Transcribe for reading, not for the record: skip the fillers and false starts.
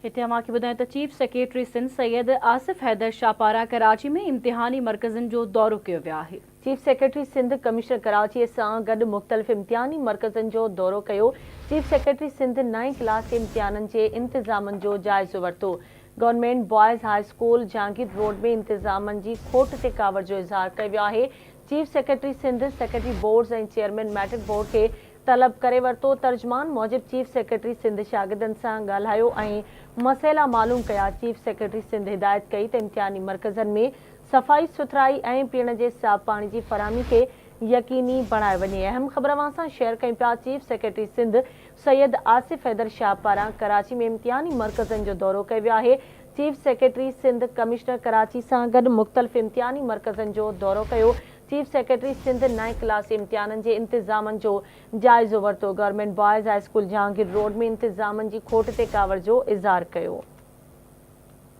हिते अव्हांखे ॿुधायूं त चीफ सेक्रेटरी सिंध सैयद आसिफ हैदर शाह पारां कराची में इम्तिहानी मर्कज़नि जो दौरो कयो वियो आहे। Chief secretary Sindh commissioner Karachi सां गॾु मुख़्तलिफ़ इम्तिहानी मर्कज़नि जो दौरो कयो। Chief secretary Sindh 9th class के इम्तिहाननि जे इंतज़ामनि जो जाइज़ो वरितो। Government boys high school Jahangir road में इंतज़ामनि जी खोट ते कावड़ जो इज़हार कयो वियो आहे। Chief secretary Sindh secretary boards ऐं चेयरमैन मैट्रिक बोर्ड खे तलब करे वरितो। तर्जमान मूजिब चीफ सेक्रेटरी सिंध शागिर्दनि सां ॻाल्हायो ऐं मसइला मालूम कया। चीफ सेक्रेटरी सिंध हिदायत कई त इम्तिहानी मर्कज़नि में सफ़ाई सुथराई ऐं पीअण जे साफ़ पाणी जी फरहमी खे यकीनी बणायो वञे। अहम ख़बर अवां सां शेयर कयूं पिया। चीफ सेक्रेटरी सिंध सैयद आसिफ हैदर शाह पारां कराची में इम्तिहानी मर्कज़नि जो दौरो कयो वियो आहे। Chief secretary Sindh commissioner Karachi सां गॾु मुख़्तलिफ़ इम्तिहानी मर्कज़नि जो दौरो कयो। Chief secretary Sindh 9th class इम्तिहाननि जे इंतज़ामनि जो जाइज़ो वरितो। Government boys high school Jahangir road में इंतज़ामनि जी खोट ते कावड़ जो इज़हार कयो।